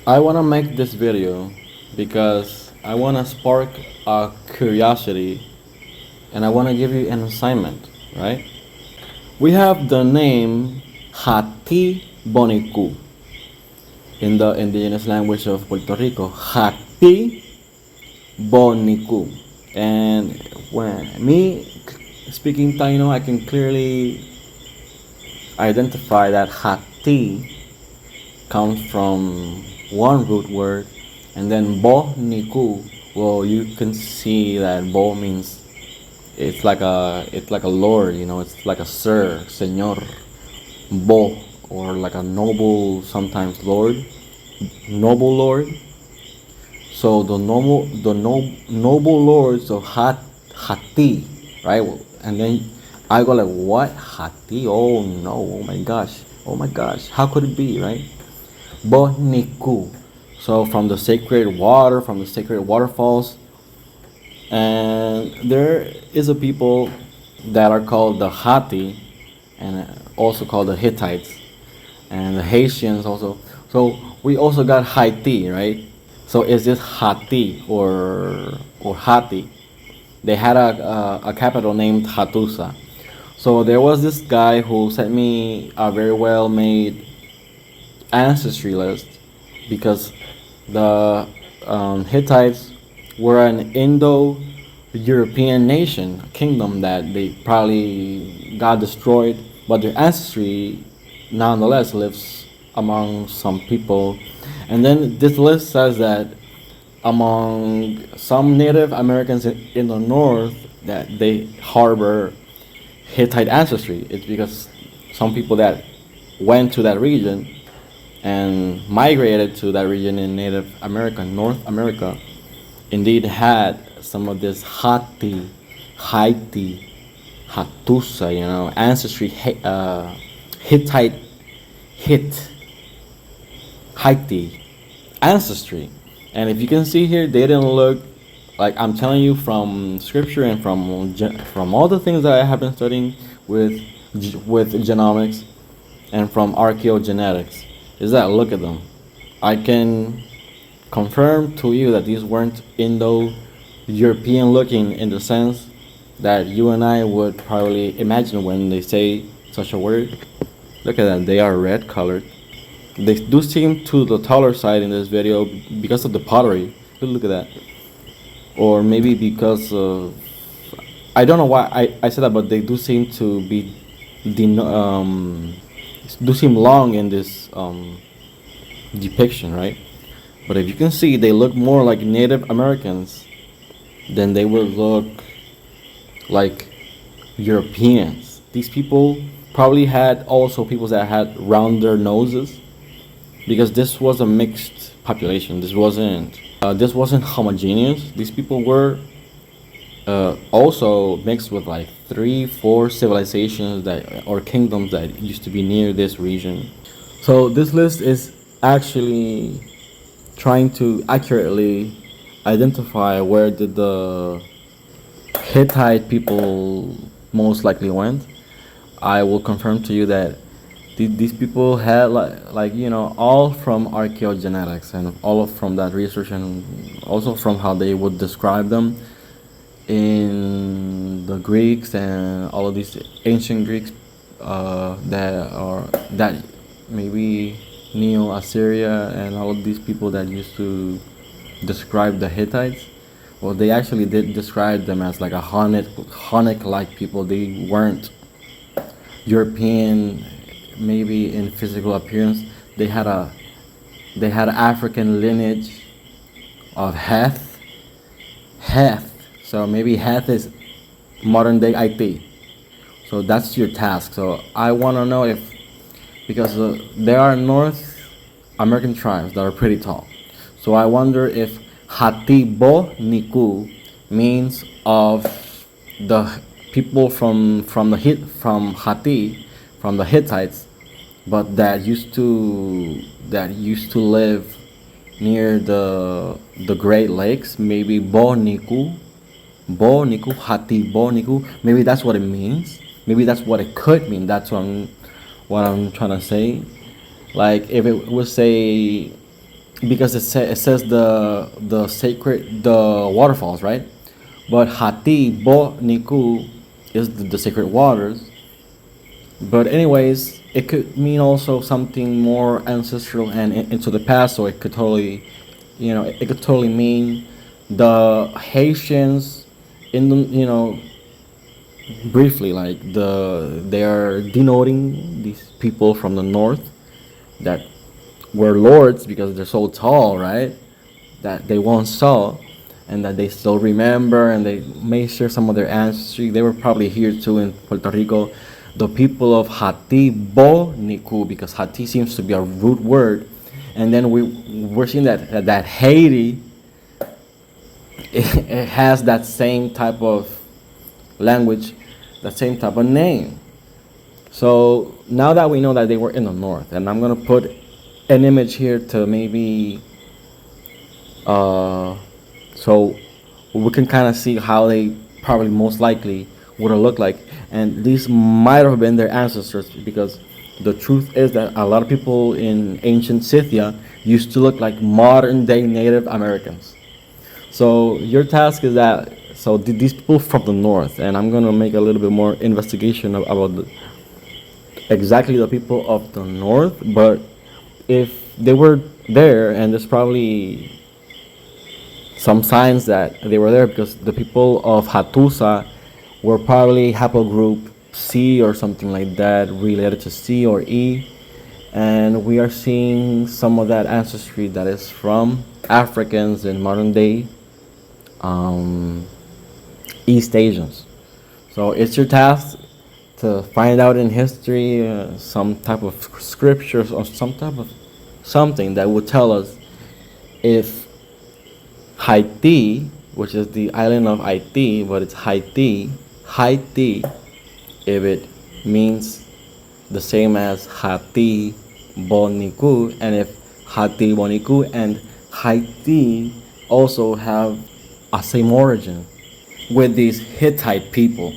I want to make this video because I want to spark a curiosity and I want to give you an assignment, right? We have the name Hati Boniku in the indigenous language of Puerto Rico. Hati Boniku. And when me speaking Taino, I can clearly identify that Hati comes from one root word, and then Bo Niku. Well, you can see that Bo means it's like a lord, it's like a sir, señor, Bo, or like a noble, sometimes lord, noble lord. So the noble lords of Hati, right? And then I go like, what? Hati? Oh no! Oh my gosh! How could it be, right? Boniku. So from the sacred water, from the sacred waterfalls, and there is a people that are called the Hatti, and also called the Hittites, and the Haitians also. So we also got Haiti, right? So is this Hatti or Hatti? They had a capital named Hattusa. So there was this guy who sent me a very well made ancestry list because the Hittites were an Indo-European nation, a kingdom that they probably got destroyed, but their ancestry nonetheless lives among some people. And then this list says that among some Native Americans in the north that they harbor Hittite ancestry. It's because some people that went to that region and migrated to that region in Native America, North America, indeed had some of this Hatti, Haiti, Hattusa, ancestry, Hittite, Haiti ancestry. And if you can see here, they didn't look like, I'm telling you from scripture and from all the things that I have been studying with genomics and from archaeogenetics, is that look at them. I can confirm to you that these weren't Indo-European looking in the sense that you and I would probably imagine when they say such a word. Look at that, they are red colored. They do seem to the taller side in this video because of the pottery. Look at that. Or maybe because of, I don't know why I said that, but they do seem to be do seem long in this depiction, right? But if you can see, they look more like Native Americans than they would look like Europeans. These people probably had also people that had rounder noses, because this was a mixed population. This wasn't homogeneous. These people were also mixed with like 3-4 civilizations or kingdoms that used to be near this region. So this list is actually trying to accurately identify where did the Hittite people most likely went. I will confirm to you that these people had all from archaeogenetics and all from that research, and also from how they would describe them in the Greeks and all of these ancient Greeks that maybe Neo-Assyria and all of these people that used to describe the Hittites. Well, they actually did describe them as like a Hunnic-like people. They weren't European, maybe in physical appearance. They had African lineage of Heth. So maybe Heth is modern day IT. So that's your task. So I want to know if, because there are North American tribes that are pretty tall. So I wonder if Hatibo Niku means of the people from Hatti, from the Hittites, but that used to live near the Great Lakes. Maybe Bo Niku, Hati Bo Niku. Maybe that's what it means. Maybe that's what it could mean. That's what I'm trying to say. Like if it would say because it says the sacred the waterfalls, right? But Hati Bo Niku is the sacred waters. But anyways, it could mean also something more ancestral and into the past. So it could totally, it could totally mean the Haitians in the, briefly, like they are denoting these people from the north that were lords because they're so tall, right? That they once saw, and that they still remember, and they may share some of their ancestry. They were probably here too in Puerto Rico. The people of Hati Bo Niku, because Hati seems to be a root word, and then we're seeing that Haiti, it has that same type of language, that same type of name. So now that we know that they were in the north, and I'm gonna put an image here to maybe so we can kind of see how they probably most likely would have looked like, and these might have been their ancestors, because the truth is that a lot of people in ancient Scythia used to look like modern day Native Americans. So your task is that, so these people from the north, and I'm gonna make a little bit more investigation about exactly the people of the north. But if they were there, and there's probably some signs that they were there, because the people of Hattusa were probably haplogroup C or something like that, related to C or E, and we are seeing some of that ancestry that is from Africans in modern day East Asians. So it's your task to find out in history some type of scriptures or some type of something that would tell us if Haiti, which is the island of Haiti, but it's Haiti, if it means the same as Hati Boniku, and if Hati Boniku and Haiti also have a same origin with these Hittite people.